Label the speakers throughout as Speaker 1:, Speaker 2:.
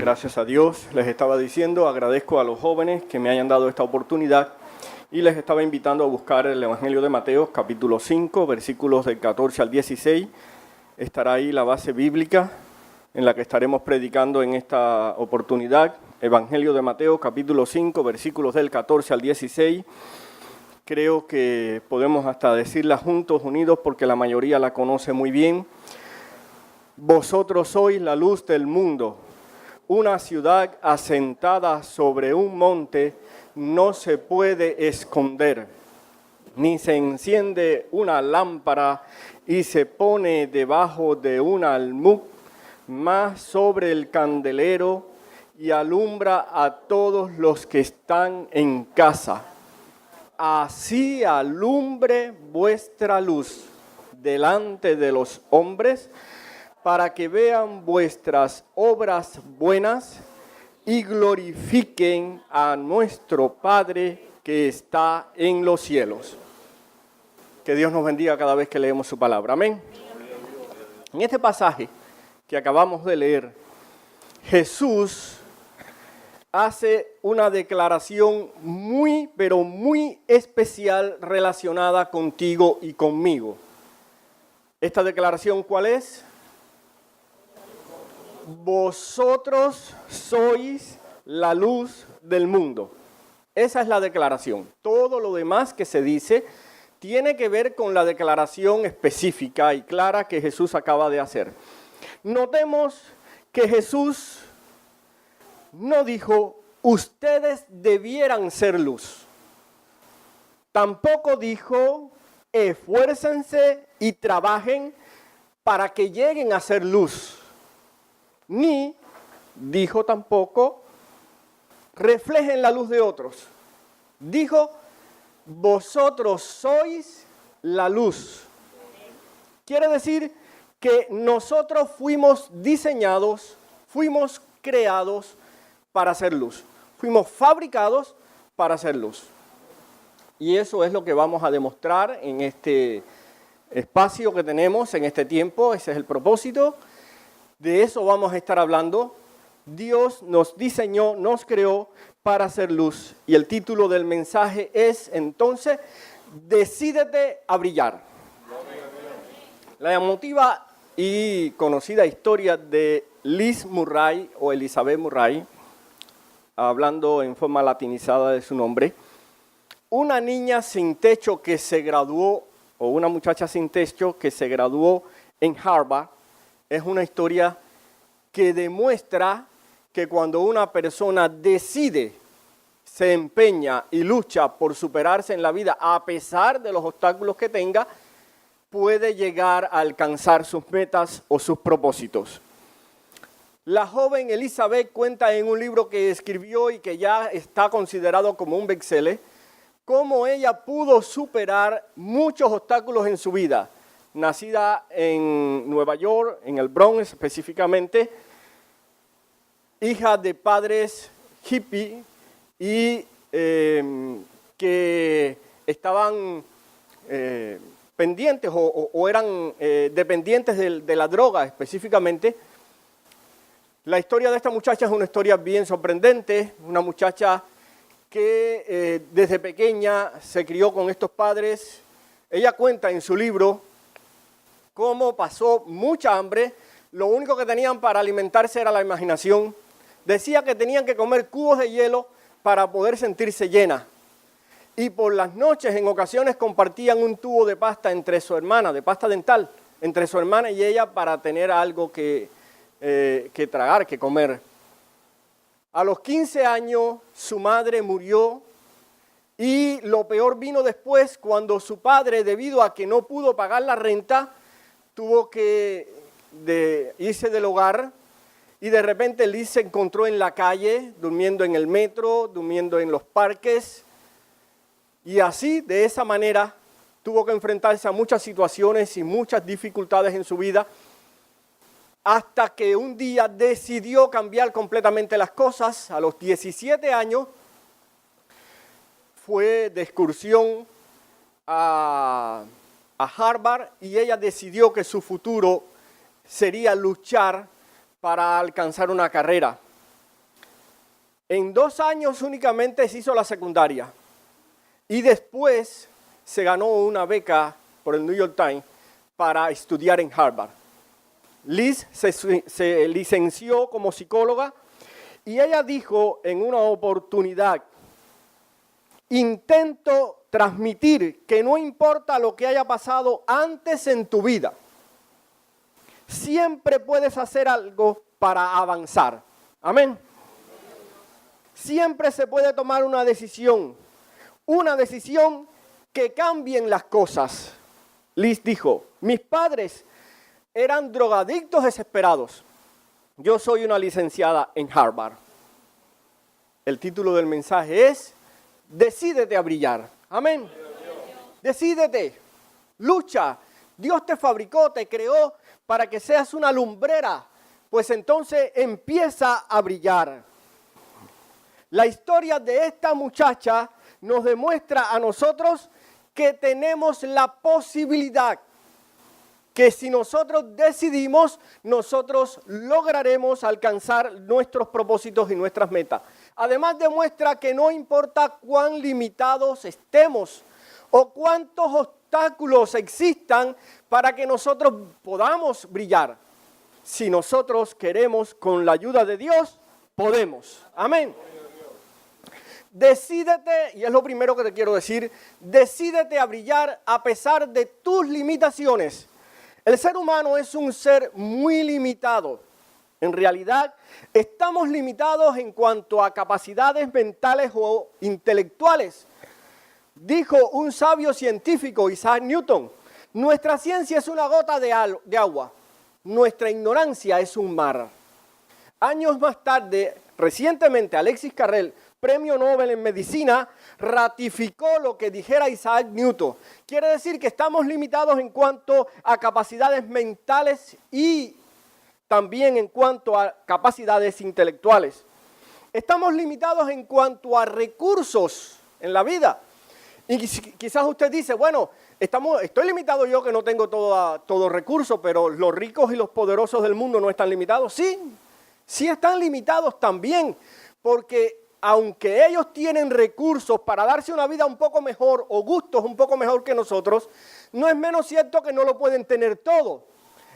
Speaker 1: Gracias a Dios, les estaba diciendo, agradezco a los jóvenes que me hayan dado esta oportunidad y les estaba invitando a buscar el Evangelio de Mateo, capítulo 5, versículos del 14 al 16. Estará ahí la base bíblica en la que estaremos predicando en esta oportunidad. Evangelio de Mateo, capítulo 5, versículos del 14 al 16. Creo que podemos hasta decirla juntos, unidos, porque la mayoría la conoce muy bien. Vosotros sois la luz del mundo. Una ciudad asentada sobre un monte no se puede esconder, ni se enciende una lámpara y se pone debajo de un almud, mas sobre el candelero, y alumbra a todos los que están en casa. Así alumbre vuestra luz delante de los hombres, para que vean vuestras obras buenas y glorifiquen a nuestro Padre que está en los cielos. Que Dios nos bendiga cada vez que leemos su palabra. Amén. En este pasaje que acabamos de leer, Jesús hace una declaración muy, pero muy especial relacionada contigo y conmigo. ¿Esta declaración cuál es? Vosotros sois la luz del mundo. Esa es la declaración. Todo lo demás que se dice tiene que ver con la declaración específica y clara que Jesús acaba de hacer. Notemos que Jesús no dijo, ustedes debieran ser luz. Tampoco dijo, esfuércense y trabajen para que lleguen a ser luz. Ni dijo tampoco, reflejen la luz de otros. Dijo, vosotros sois la luz. Quiere decir que nosotros fuimos diseñados, fuimos creados para hacer luz. Fuimos fabricados para hacer luz. Y eso es lo que vamos a demostrar en este espacio que tenemos, en este tiempo. Ese es el propósito. De eso vamos a estar hablando. Dios nos diseñó, nos creó para hacer luz. Y el título del mensaje es, entonces, decídete a brillar. La emotiva y conocida historia de Liz Murray o Elizabeth Murray, hablando en forma latinizada de su nombre, una niña sin techo que se graduó, o una muchacha sin techo que se graduó en Harvard, es una historia que demuestra que cuando una persona decide, se empeña y lucha por superarse en la vida a pesar de los obstáculos que tenga, puede llegar a alcanzar sus metas o sus propósitos. La joven Elizabeth cuenta en un libro que escribió y que ya está considerado como un bestseller, cómo ella pudo superar muchos obstáculos en su vida. Nacida en Nueva York, en el Bronx específicamente, hija de padres hippie y que estaban pendientes o eran dependientes de la droga específicamente. La historia de esta muchacha es una historia bien sorprendente, una muchacha que desde pequeña se crió con estos padres. Ella cuenta en su libro cómo pasó mucha hambre, lo único que tenían para alimentarse era la imaginación. Decía que tenían que comer cubos de hielo para poder sentirse llena. Y por las noches, en ocasiones, compartían un tubo de pasta entre su hermana, de pasta dental, entre su hermana y ella para tener algo que tragar, que comer. A los 15 años, su madre murió y lo peor vino después cuando su padre, debido a que no pudo pagar la renta, tuvo que irse del hogar y de repente Liz se encontró en la calle, durmiendo en el metro, durmiendo en los parques. Y así, de esa manera, tuvo que enfrentarse a muchas situaciones y muchas dificultades en su vida, hasta que un día decidió cambiar completamente las cosas. A los 17 años fue de excursión a Harvard y ella decidió que su futuro sería luchar para alcanzar una carrera. En 2 años únicamente se hizo la secundaria y después se ganó una beca por el New York Times para estudiar en Harvard. Liz se licenció como psicóloga y ella dijo en una oportunidad: intento transmitir que no importa lo que haya pasado antes en tu vida, siempre puedes hacer algo para avanzar. Amén. Siempre se puede tomar una decisión que cambien las cosas. Liz dijo: mis padres eran drogadictos desesperados. Yo soy una licenciada en Harvard. El título del mensaje es: decídete a brillar. Amén. Decídete, lucha. Dios te fabricó, te creó para que seas una lumbrera. Pues entonces empieza a brillar. La historia de esta muchacha nos demuestra a nosotros que tenemos la posibilidad, que si nosotros decidimos, nosotros lograremos alcanzar nuestros propósitos y nuestras metas. Además demuestra que no importa cuán limitados estemos o cuántos obstáculos existan para que nosotros podamos brillar. Si nosotros queremos, con la ayuda de Dios, podemos. Amén. Decídete, y es lo primero que te quiero decir, decídete a brillar a pesar de tus limitaciones. El ser humano es un ser muy limitado. En realidad, estamos limitados en cuanto a capacidades mentales o intelectuales. Dijo un sabio científico, Isaac Newton: nuestra ciencia es una gota de agua, nuestra ignorancia es un mar. Años más tarde, recientemente, Alexis Carrel, Premio Nobel en Medicina, ratificó lo que dijera Isaac Newton. Quiere decir que estamos limitados en cuanto a capacidades mentales y también en cuanto a capacidades intelectuales. Estamos limitados en cuanto a recursos en la vida. Y quizás usted dice: bueno, estoy limitado yo que no tengo todo recurso, pero los ricos y los poderosos del mundo no están limitados. Sí están limitados también, porque aunque ellos tienen recursos para darse una vida un poco mejor o gustos un poco mejor que nosotros, no es menos cierto que no lo pueden tener todo.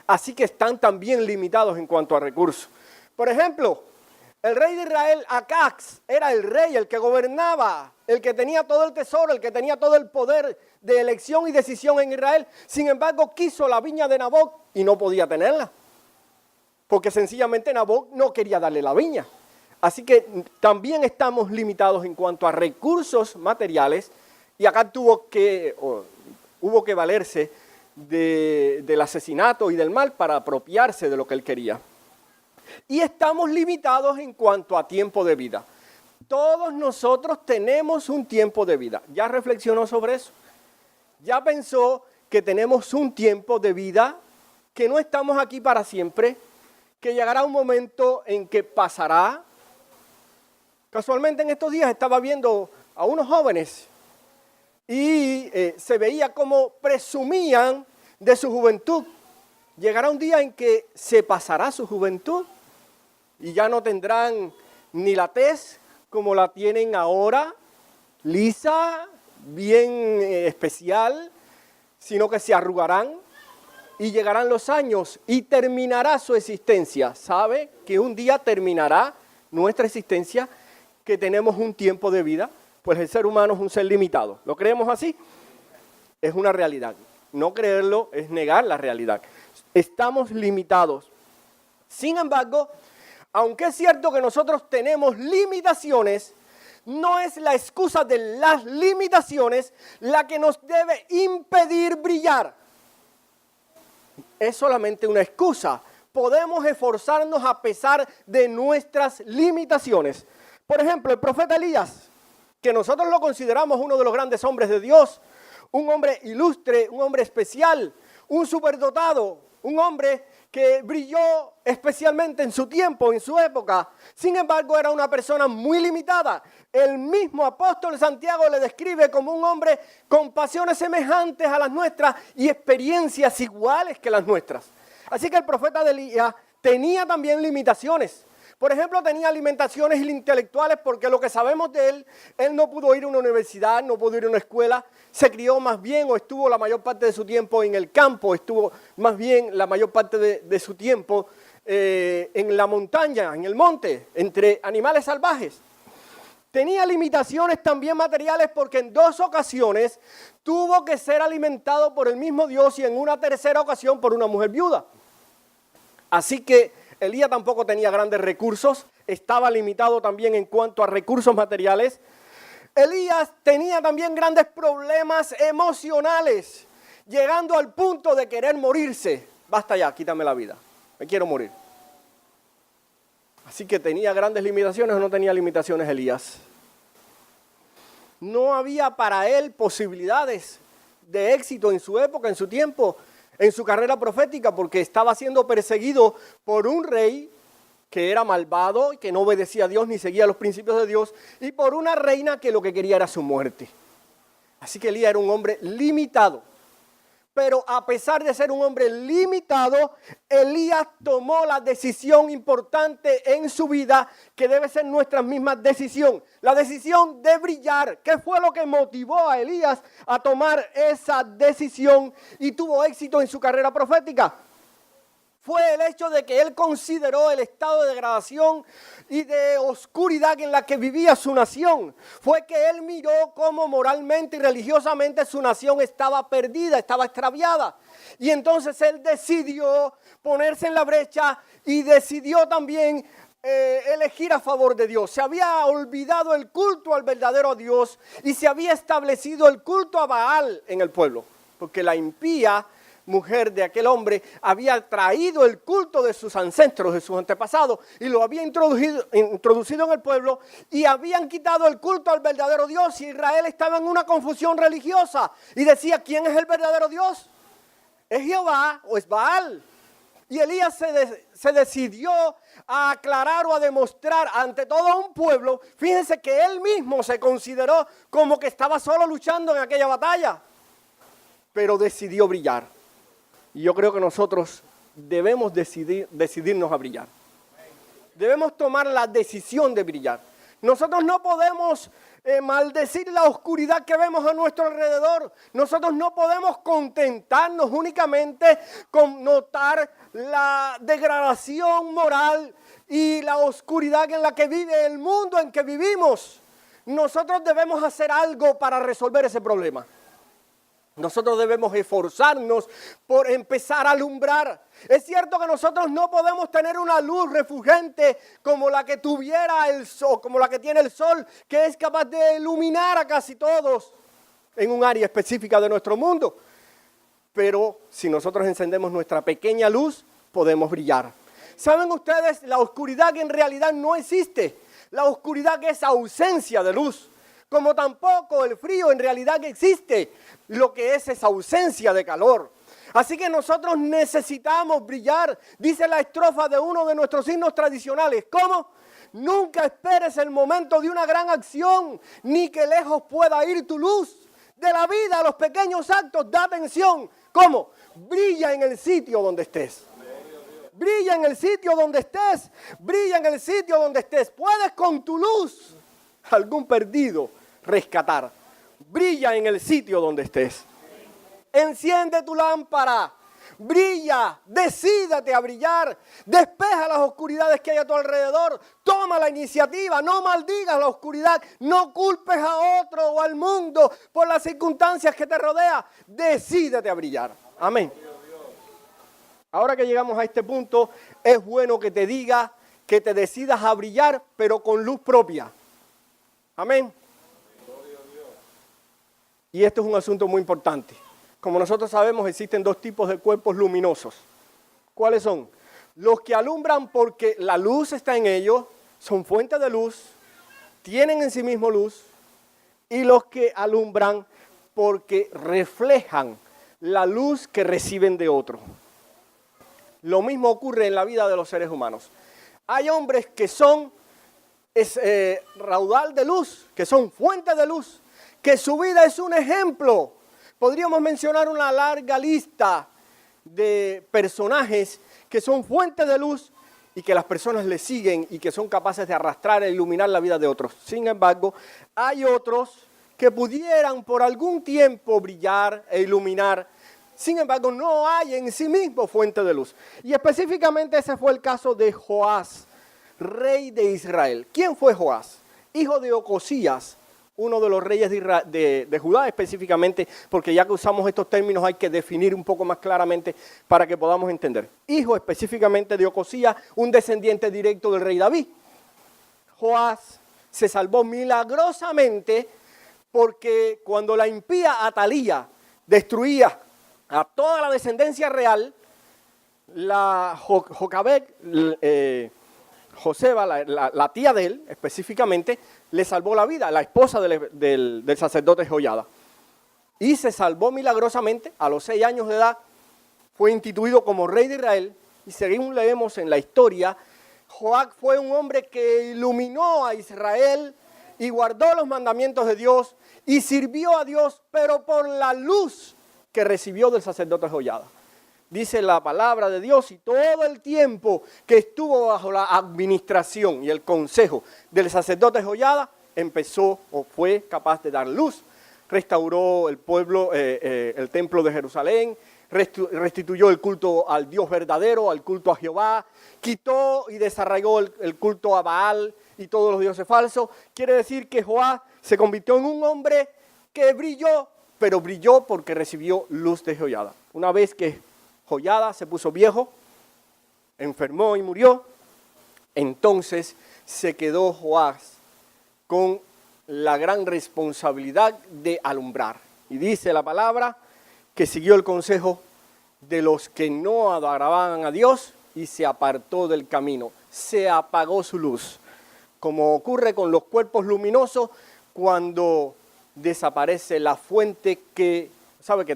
Speaker 1: Así que están también limitados en cuanto a recursos. Por ejemplo, el rey de Israel, Acaz, era el rey, el que gobernaba, el que tenía todo el tesoro, el que tenía todo el poder de elección y decisión en Israel. Sin embargo, quiso la viña de Nabot y no podía tenerla, porque sencillamente Nabot no quería darle la viña. Así que también estamos limitados en cuanto a recursos materiales, y acá hubo que valerse del asesinato y del mal para apropiarse de lo que él quería. Y estamos limitados en cuanto a tiempo de vida. Todos nosotros tenemos un tiempo de vida. ¿Ya reflexionó sobre eso? ¿Ya pensó que tenemos un tiempo de vida, que no estamos aquí para siempre, que llegará un momento en que pasará? Casualmente en estos días estaba viendo a unos jóvenes y se veía cómo presumían de su juventud. Llegará un día en que se pasará su juventud y ya no tendrán ni la tez como la tienen ahora, lisa, bien especial, sino que se arrugarán y llegarán los años y terminará su existencia. ¿Sabe que un día terminará nuestra existencia, que tenemos un tiempo de vida? Pues el ser humano es un ser limitado. ¿Lo creemos así? Es una realidad. No creerlo es negar la realidad. Estamos limitados. Sin embargo, aunque es cierto que nosotros tenemos limitaciones, no es la excusa de las limitaciones la que nos debe impedir brillar. Es solamente una excusa. Podemos esforzarnos a pesar de nuestras limitaciones. Por ejemplo, el profeta Elías, que nosotros lo consideramos uno de los grandes hombres de Dios, un hombre ilustre, un hombre especial, un superdotado, un hombre que brilló especialmente en su tiempo, en su época. Sin embargo, era una persona muy limitada. El mismo apóstol Santiago le describe como un hombre con pasiones semejantes a las nuestras y experiencias iguales que las nuestras. Así que el profeta de Elías tenía también limitaciones. Por ejemplo, tenía limitaciones intelectuales porque lo que sabemos de él no pudo ir a una universidad, no pudo ir a una escuela, se crió más bien o estuvo la mayor parte de su tiempo en el campo, estuvo más bien la mayor parte de su tiempo en la montaña, en el monte, entre animales salvajes. Tenía limitaciones también materiales porque en 2 ocasiones tuvo que ser alimentado por el mismo Dios y en una tercera ocasión por una mujer viuda. Así que Elías tampoco tenía grandes recursos, estaba limitado también en cuanto a recursos materiales. Elías tenía también grandes problemas emocionales, llegando al punto de querer morirse. Basta ya, quítame la vida, me quiero morir. Así que tenía grandes limitaciones o no tenía limitaciones Elías. No había para él posibilidades de éxito en su época, en su tiempo, en su carrera profética, porque estaba siendo perseguido por un rey que era malvado y que no obedecía a Dios ni seguía los principios de Dios, y por una reina que lo que quería era su muerte. Así que Elías era un hombre limitado. Pero a pesar de ser un hombre limitado, Elías tomó la decisión importante en su vida, que debe ser nuestra misma decisión. La decisión de brillar. ¿Qué fue lo que motivó a Elías a tomar esa decisión y tuvo éxito en su carrera profética? Fue el hecho de que él consideró el estado de degradación y de oscuridad en la que vivía su nación. Fue que él miró cómo moralmente y religiosamente su nación estaba perdida, estaba extraviada. Y entonces él decidió ponerse en la brecha y decidió también elegir a favor de Dios. Se había olvidado el culto al verdadero Dios y se había establecido el culto a Baal en el pueblo. Porque la impía mujer de aquel hombre había traído el culto de sus ancestros, de sus antepasados, y lo había introducido en el pueblo, y habían quitado el culto al verdadero Dios, y Israel estaba en una confusión religiosa, y decía, ¿quién es el verdadero Dios? ¿Es Jehová o es Baal? Y Elías se decidió a aclarar o a demostrar ante todo un pueblo. Fíjense que él mismo se consideró como que estaba solo luchando en aquella batalla, pero decidió brillar. Y yo creo que nosotros debemos decidirnos a brillar. Debemos tomar la decisión de brillar. Nosotros no podemos maldecir la oscuridad que vemos a nuestro alrededor. Nosotros no podemos contentarnos únicamente con notar la degradación moral y la oscuridad en la que vive el mundo en que vivimos. Nosotros debemos hacer algo para resolver ese problema. Nosotros debemos esforzarnos por empezar a alumbrar. Es cierto que nosotros no podemos tener una luz refulgente como la que tuviera el sol, como la que tiene el sol, que es capaz de iluminar a casi todos en un área específica de nuestro mundo. Pero si nosotros encendemos nuestra pequeña luz, podemos brillar. ¿Saben ustedes la oscuridad que en realidad no existe? La oscuridad que es ausencia de luz. Como tampoco el frío en realidad que existe, lo que es ausencia de calor. Así que nosotros necesitamos brillar, dice la estrofa de uno de nuestros himnos tradicionales. ¿Cómo? Nunca esperes el momento de una gran acción, ni que lejos pueda ir tu luz. De la vida a los pequeños actos, da atención. ¿Cómo? Brilla en el sitio donde estés. Brilla en el sitio donde estés. Brilla en el sitio donde estés. Puedes con tu luz algún perdido rescatar. Brilla en el sitio donde estés. Enciende tu lámpara. Brilla, decídate a brillar. Despeja las oscuridades que hay a tu alrededor. Toma la iniciativa. No maldigas la oscuridad. No culpes a otro o al mundo por las circunstancias que te rodean. Decídete a brillar. Amén. Ahora que llegamos a este punto, es bueno que te diga que te decidas a brillar, pero con luz propia. Amén. Y esto es un asunto muy importante. Como nosotros sabemos, existen 2 tipos de cuerpos luminosos. ¿Cuáles son? Los que alumbran porque la luz está en ellos, son fuentes de luz, tienen en sí mismo luz, y los que alumbran porque reflejan la luz que reciben de otro. Lo mismo ocurre en la vida de los seres humanos. Hay hombres que son raudal de luz, que son fuentes de luz, que su vida es un ejemplo. Podríamos mencionar una larga lista de personajes que son fuentes de luz y que las personas le siguen y que son capaces de arrastrar e iluminar la vida de otros. Sin embargo, hay otros que pudieran por algún tiempo brillar e iluminar. Sin embargo, no hay en sí mismo fuente de luz. Y específicamente ese fue el caso de Joás, rey de Israel. ¿Quién fue Joás? Hijo de Ocosías, uno de los reyes de Judá específicamente, porque ya que usamos estos términos hay que definir un poco más claramente para que podamos entender. Hijo específicamente de Ocosías, un descendiente directo del rey David. Joás se salvó milagrosamente porque cuando la impía Atalía destruía a toda la descendencia real, la Jocabed, Joseba, la tía de él específicamente, le salvó la vida, la esposa del sacerdote Joiada. Y se salvó milagrosamente, a los 6 años de edad, fue instituido como rey de Israel. Y según leemos en la historia, Joac fue un hombre que iluminó a Israel y guardó los mandamientos de Dios y sirvió a Dios, pero por la luz que recibió del sacerdote Joiada. Dice la palabra de Dios, y todo el tiempo que estuvo bajo la administración y el consejo del sacerdote Joiada, empezó o fue capaz de dar luz. Restauró el pueblo, el templo de Jerusalén, restituyó el culto al Dios verdadero, al culto a Jehová, quitó y desarraigó el culto a Baal y todos los dioses falsos. Quiere decir que Joás se convirtió en un hombre que brilló, pero brilló porque recibió luz de Joiada. Una vez que Joiada se puso viejo, enfermó y murió, entonces se quedó Joás con la gran responsabilidad de alumbrar. Y dice la palabra que siguió el consejo de los que no adoraban a Dios y se apartó del camino, se apagó su luz, como ocurre con los cuerpos luminosos cuando desaparece la fuente que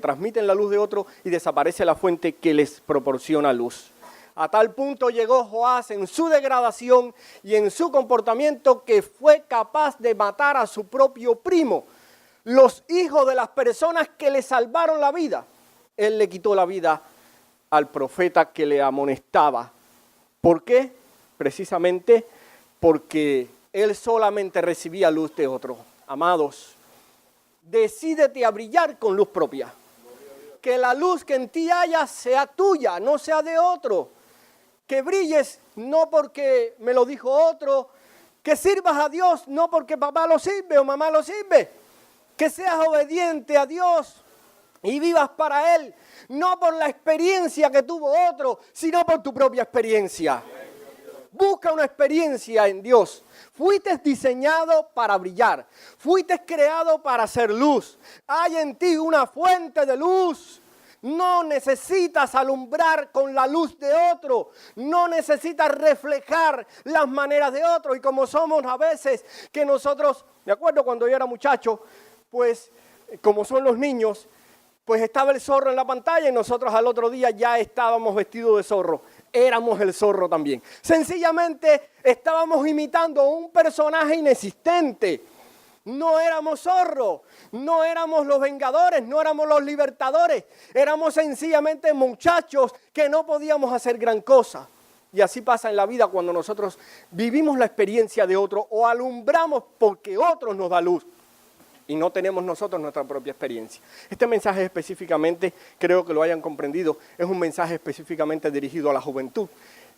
Speaker 1: transmiten la luz de otro y desaparece la fuente que les proporciona luz. A tal punto llegó Joás en su degradación y en su comportamiento que fue capaz de matar a su propio primo, los hijos de las personas que le salvaron la vida. Él le quitó la vida al profeta que le amonestaba. ¿Por qué? Precisamente porque él solamente recibía luz de otro. Amados, decídete a brillar con luz propia. Que la luz que en ti haya sea tuya, no sea de otro. Que brilles no porque me lo dijo otro. Que sirvas a Dios no porque papá lo sirve o mamá lo sirve. Que seas obediente a Dios y vivas para Él. No por la experiencia que tuvo otro, sino por tu propia experiencia. Busca una experiencia en Dios. Fuiste diseñado para brillar. Fuiste creado para hacer luz. Hay en ti una fuente de luz. No necesitas alumbrar con la luz de otro. No necesitas reflejar las maneras de otro. Y como somos a veces que nosotros, me acuerdo cuando yo era muchacho, pues como son los niños, pues estaba el zorro en la pantalla y nosotros al otro día ya estábamos vestidos de zorro. Éramos el zorro también. Sencillamente estábamos imitando un personaje inexistente. No éramos zorro, no éramos los vengadores, no éramos los libertadores. Éramos sencillamente muchachos que no podíamos hacer gran cosa. Y así pasa en la vida cuando nosotros vivimos la experiencia de otro o alumbramos porque otros nos da luz. Y no tenemos nosotros nuestra propia experiencia. Este mensaje específicamente, creo que lo hayan comprendido, es un mensaje específicamente dirigido a la juventud.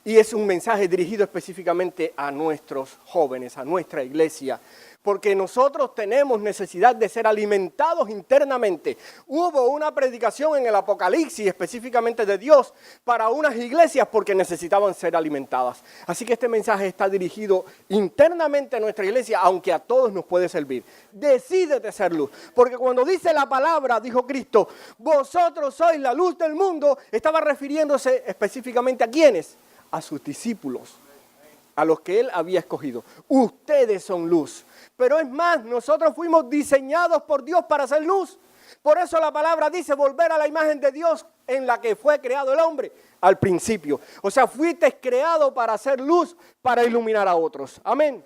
Speaker 1: Y es un mensaje dirigido específicamente a nuestros jóvenes, a nuestra iglesia. Porque nosotros tenemos necesidad de ser alimentados internamente. Hubo una predicación en el Apocalipsis, específicamente de Dios, para unas iglesias porque necesitaban ser alimentadas. Así que este mensaje está dirigido internamente a nuestra iglesia, aunque a todos nos puede servir. Decídete ser luz. Porque cuando dice la palabra, dijo Cristo, vosotros sois la luz del mundo, estaba refiriéndose específicamente a ¿quiénes? A sus discípulos, a los que Él había escogido. Ustedes son luz. Pero es más, nosotros fuimos diseñados por Dios para hacer luz. Por eso la palabra dice volver a la imagen de Dios en la que fue creado el hombre al principio. O sea, fuiste creado para hacer luz, para iluminar a otros. Amén.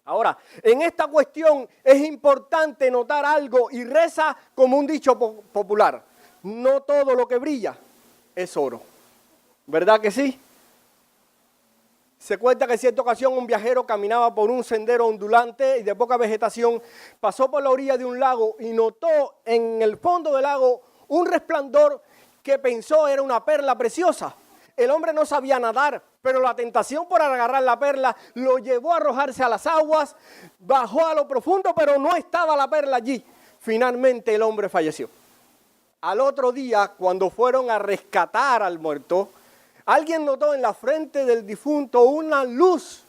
Speaker 1: Ahora, en esta cuestión es importante notar algo y reza como un dicho popular. No todo lo que brilla es oro. ¿Verdad que sí? Se cuenta que en cierta ocasión un viajero caminaba por un sendero ondulante y de poca vegetación, pasó por la orilla de un lago y notó en el fondo del lago un resplandor que pensó era una perla preciosa. El hombre no sabía nadar, pero la tentación por agarrar la perla lo llevó a arrojarse a las aguas, bajó a lo profundo, pero no estaba la perla allí. Finalmente el hombre falleció. Al otro día, cuando fueron a rescatar al muerto, alguien notó en la frente del difunto una luz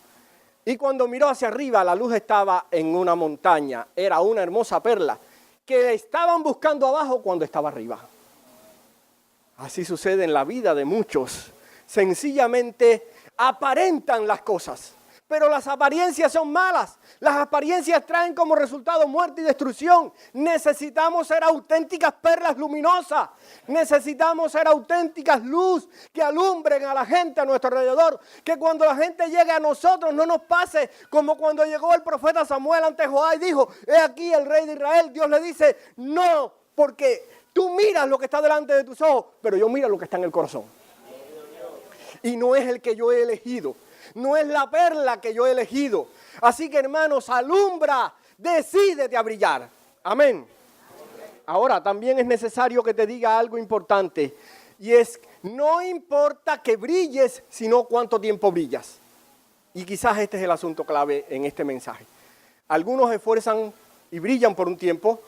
Speaker 1: y cuando miró hacia arriba, la luz estaba en una montaña. Era una hermosa perla que estaban buscando abajo cuando estaba arriba. Así sucede en la vida de muchos. Sencillamente aparentan las cosas, pero las apariencias son malas. Las apariencias traen como resultado muerte y destrucción. Necesitamos ser auténticas perlas luminosas. Necesitamos ser auténticas luz que alumbren a la gente a nuestro alrededor. Que cuando la gente llegue a nosotros no nos pase como cuando llegó el profeta Samuel ante Joab y dijo, he aquí el rey de Israel. Dios le dice, no, porque tú miras lo que está delante de tus ojos, pero yo miro lo que está en el corazón. Y no es el que yo he elegido. No es la perla que yo he elegido. Así que hermanos, alumbra, decídete a brillar. Amén. Ahora, también es necesario que te diga algo importante. Y es, no importa que brilles, sino cuánto tiempo brillas. Y quizás este es el asunto clave en este mensaje. Algunos se esfuerzan y brillan por un tiempo,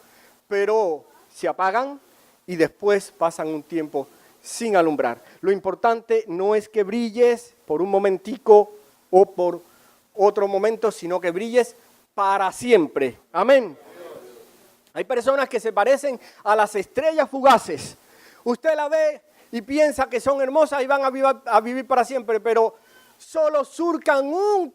Speaker 1: pero se apagan y después pasan un tiempo sin alumbrar. Lo importante no es que brilles por un momentico o por otro momento, sino que brilles para siempre. Amén. Hay personas que se parecen a las estrellas fugaces. Usted la ve y piensa que son hermosas y van a vivir para siempre, pero solo surcan un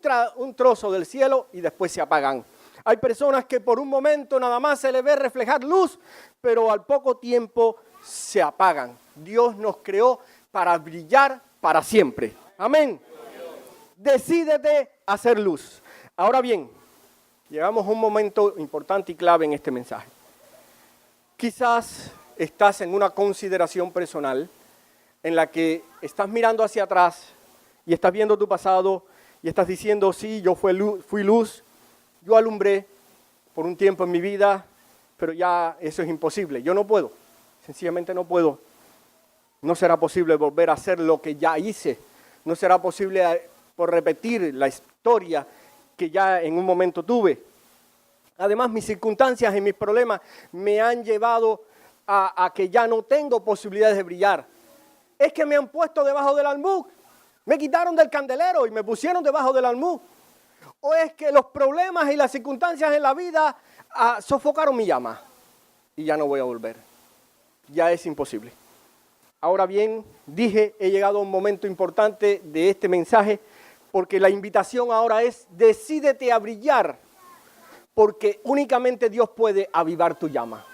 Speaker 1: trozo del cielo y después se apagan. Hay personas que por un momento nada más se les ve reflejar luz, pero al poco tiempo se apagan. Dios nos creó para brillar para siempre. Amén. Decídete a hacer luz. Ahora bien, llegamos a un momento importante y clave en este mensaje. Quizás estás en una consideración personal en la que estás mirando hacia atrás y estás viendo tu pasado y estás diciendo, sí, yo fui luz, yo alumbré por un tiempo en mi vida, pero ya eso es imposible. Yo no puedo, sencillamente no puedo. No será posible volver a hacer lo que ya hice. No será posible por repetir la historia que ya en un momento tuve. Además, mis circunstancias y mis problemas me han llevado a que ya no tengo posibilidades de brillar. Es que me han puesto debajo del almud. Me quitaron del candelero y me pusieron debajo del almud. O es que los problemas y las circunstancias en la vida sofocaron mi llama. Y ya no voy a volver. Ya es imposible. Ahora bien, he llegado a un momento importante de este mensaje, porque la invitación ahora es, decídete a brillar, porque únicamente Dios puede avivar tu llama.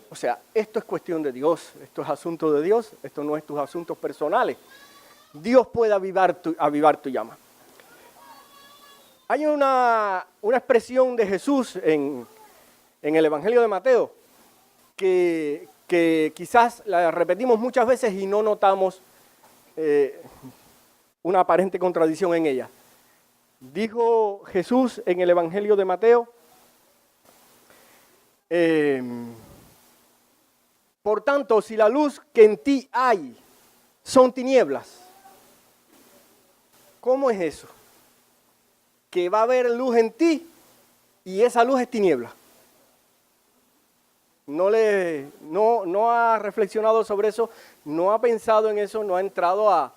Speaker 1: O sea, esto es cuestión de Dios, esto es asunto de Dios, esto no es tus asuntos personales. Dios puede avivar tu llama. Hay una expresión de Jesús en el Evangelio de Mateo que quizás la repetimos muchas veces y no notamos una aparente contradicción en ella. Dijo Jesús en el Evangelio de Mateo, por tanto, si la luz que en ti hay son tinieblas, ¿cómo es eso? Que va a haber luz en ti y esa luz es tiniebla. No ha reflexionado sobre eso, no ha pensado en eso, no ha entrado a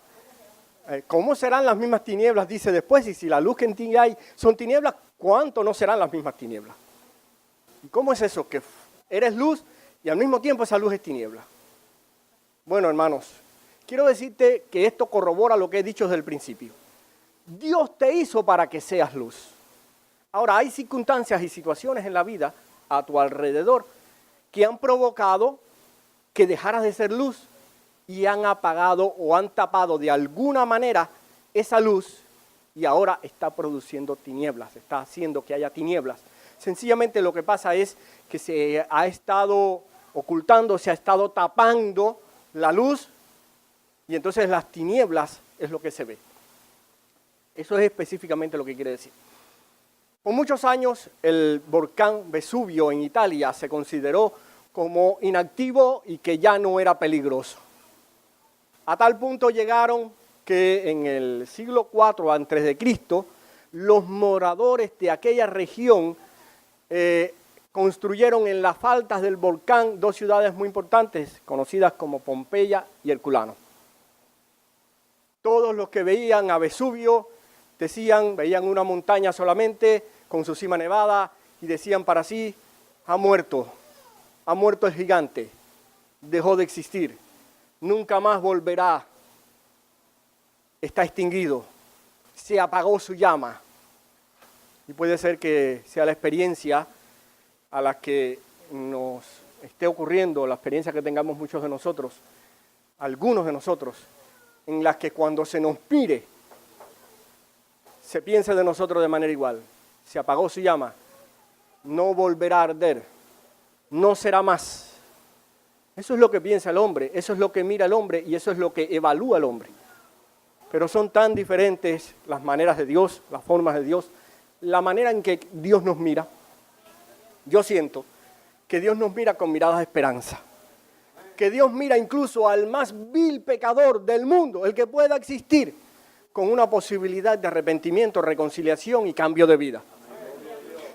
Speaker 1: ¿cómo serán las mismas tinieblas? Dice después, y si la luz que en ti hay son tinieblas, ¿cuánto no serán las mismas tinieblas? ¿Y cómo es eso? Que eres luz y al mismo tiempo esa luz es tiniebla. Bueno, hermanos, quiero decirte que esto corrobora lo que he dicho desde el principio. Dios te hizo para que seas luz. Ahora, hay circunstancias y situaciones en la vida a tu alrededor que han provocado que dejaras de ser luz y han apagado o han tapado de alguna manera esa luz y ahora está produciendo tinieblas, está haciendo que haya tinieblas. Sencillamente lo que pasa es que se ha estado ocultando, se ha estado tapando la luz y entonces las tinieblas es lo que se ve. Eso es específicamente lo que quiere decir. Por muchos años el volcán Vesubio en Italia se consideró como inactivo y que ya no era peligroso. A tal punto llegaron que en el siglo IV a.C., los moradores de aquella región construyeron en las faldas del volcán dos ciudades muy importantes, conocidas como Pompeya y Herculano. Todos los que veían a Vesubio veían una montaña solamente con su cima nevada y decían para sí, ha muerto el gigante, dejó de existir, nunca más volverá, está extinguido, se apagó su llama. Y puede ser que sea la experiencia a la que nos esté ocurriendo, la experiencia que tengamos muchos de nosotros, algunos de nosotros, en las que cuando se nos mire, se piense de nosotros de manera igual. Se apagó su llama, no volverá a arder, no será más. Eso es lo que piensa el hombre, eso es lo que mira el hombre y eso es lo que evalúa el hombre. Pero son tan diferentes las maneras de Dios, las formas de Dios, la manera en que Dios nos mira. Yo siento que Dios nos mira con miradas de esperanza. Que Dios mira incluso al más vil pecador del mundo, el que pueda existir, con una posibilidad de arrepentimiento, reconciliación y cambio de vida.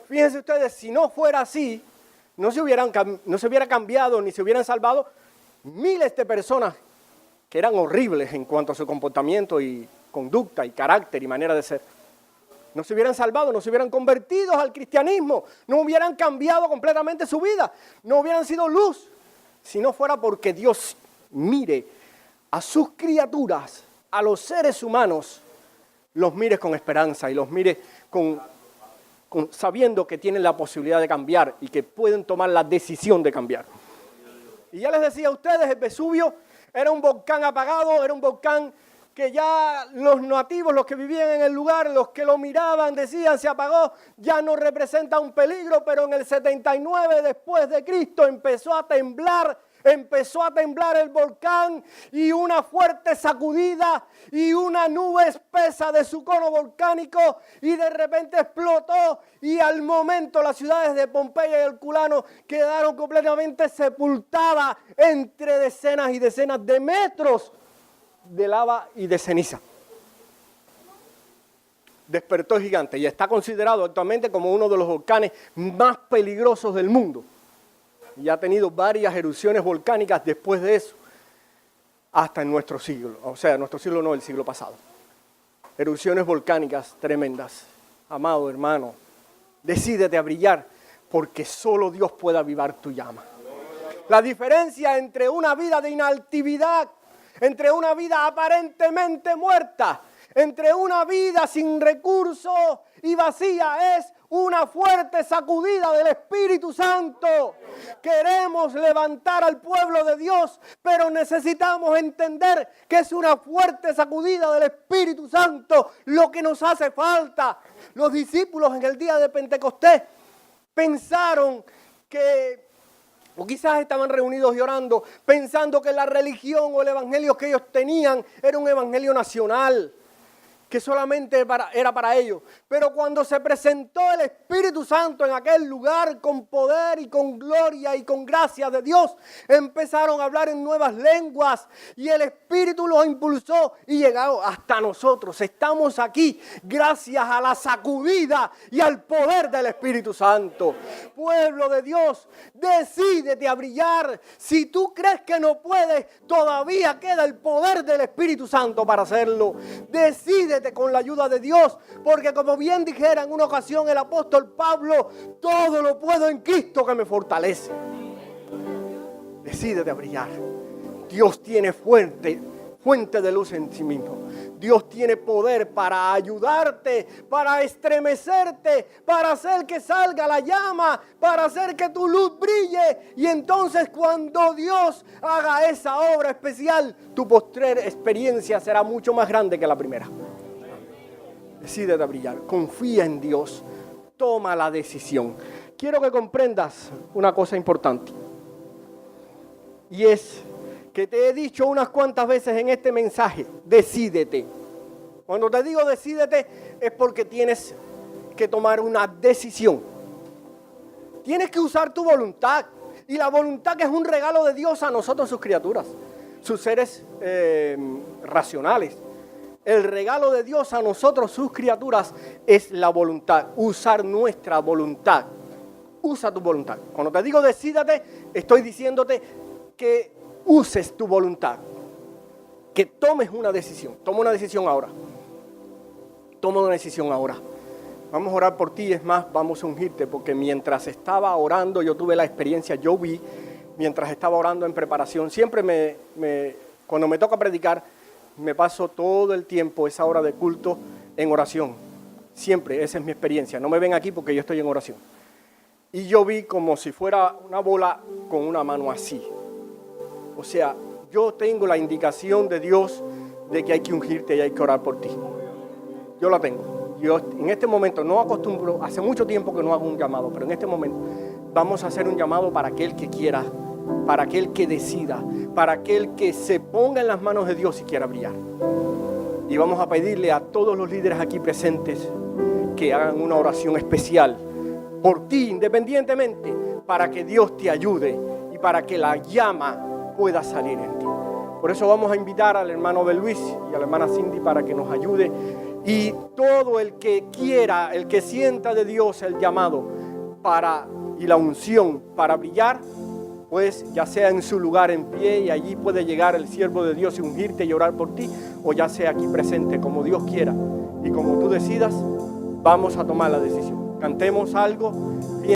Speaker 1: Fíjense ustedes, si no fuera así, no se hubiera cambiado ni se hubieran salvado miles de personas que eran horribles en cuanto a su comportamiento y conducta y carácter y manera de ser. No se hubieran salvado, no se hubieran convertido al cristianismo, no hubieran cambiado completamente su vida, no hubieran sido luz, si no fuera porque Dios mire a sus criaturas, a los seres humanos, los mire con esperanza y los mire sabiendo que tienen la posibilidad de cambiar y que pueden tomar la decisión de cambiar. Y ya les decía a ustedes, el Vesubio era un volcán apagado, era un volcán que ya los nativos, los que vivían en el lugar, los que lo miraban, decían, se apagó, ya no representa un peligro, pero en el 79 después de Cristo empezó a temblar el volcán y una fuerte sacudida y una nube espesa de su cono volcánico y de repente explotó y al momento las ciudades de Pompeya y Herculano quedaron completamente sepultadas entre decenas y decenas de metros de lava y de ceniza. Despertó el gigante y está considerado actualmente como uno de los volcanes más peligrosos del mundo. Y ha tenido varias erupciones volcánicas después de eso, hasta en nuestro siglo. O sea, nuestro siglo no, el siglo pasado. Erupciones volcánicas tremendas. Amado hermano, decídete a brillar, porque solo Dios puede avivar tu llama. La diferencia entre una vida de inactividad, entre una vida aparentemente muerta, entre una vida sin recursos y vacía, es una fuerte sacudida del Espíritu Santo. Queremos levantar al pueblo de Dios, pero necesitamos entender que es una fuerte sacudida del Espíritu Santo lo que nos hace falta. Los discípulos en el día de Pentecostés pensaron que, o quizás estaban reunidos llorando, pensando que la religión o el evangelio que ellos tenían era un evangelio nacional, que solamente era para ellos. Pero cuando se presentó el Espíritu Santo en aquel lugar con poder y con gloria y con gracia de Dios, empezaron a hablar en nuevas lenguas y el Espíritu los impulsó y llegaron hasta nosotros. Estamos aquí gracias a la sacudida y al poder del Espíritu Santo. Pueblo de Dios, decídete a brillar. Si tú crees que no puedes, todavía queda el poder del Espíritu Santo para hacerlo. Decídete con la ayuda de Dios, porque como bien dijera en una ocasión el apóstol Pablo, todo lo puedo en Cristo que me fortalece. Decídete a brillar. Dios tiene fuente de luz en sí mismo. Dios tiene poder para ayudarte, para estremecerte, para hacer que salga la llama, para hacer que tu luz brille. Y entonces cuando Dios haga esa obra especial, tu postrer experiencia será mucho más grande que la primera. Decídete a brillar, confía en Dios, toma la decisión. Quiero que comprendas una cosa importante. Y es que te he dicho unas cuantas veces en este mensaje, decídete. Cuando te digo decídete, es porque tienes que tomar una decisión. Tienes que usar tu voluntad. Y la voluntad, que es un regalo de Dios a nosotros, sus criaturas, sus seres racionales. El regalo de Dios a nosotros, sus criaturas, es la voluntad. Usar nuestra voluntad. Usa tu voluntad. Cuando te digo decídate, estoy diciéndote que uses tu voluntad. Que tomes una decisión. Toma una decisión ahora. Toma una decisión ahora. Vamos a orar por ti, es más, vamos a ungirte, porque mientras estaba orando, yo tuve la experiencia, yo vi, mientras estaba orando en preparación, siempre cuando me toca predicar, me paso todo el tiempo, esa hora de culto, en oración. Siempre, esa es mi experiencia. No me ven aquí porque yo estoy en oración. Y yo vi como si fuera una bola con una mano así. O sea, yo tengo la indicación de Dios de que hay que ungirte y hay que orar por ti. Yo la tengo. Yo en este momento no acostumbro, hace mucho tiempo que no hago un llamado, pero en este momento vamos a hacer un llamado para aquel que quiera, para aquel que decida, para aquel que se ponga en las manos de Dios y quiera brillar. Y vamos a pedirle a todos los líderes aquí presentes que hagan una oración especial por ti, independientemente, para que Dios te ayude y para que la llama pueda salir en ti. Por eso vamos a invitar al hermano de Luis y a la hermana Cindy para que nos ayude. Y todo el que quiera, el que sienta de Dios el llamado y la unción para brillar, pues ya sea en su lugar en pie y allí puede llegar el siervo de Dios y ungirte y orar por ti, o ya sea aquí presente, como Dios quiera y como tú decidas, vamos a tomar la decisión. Cantemos algo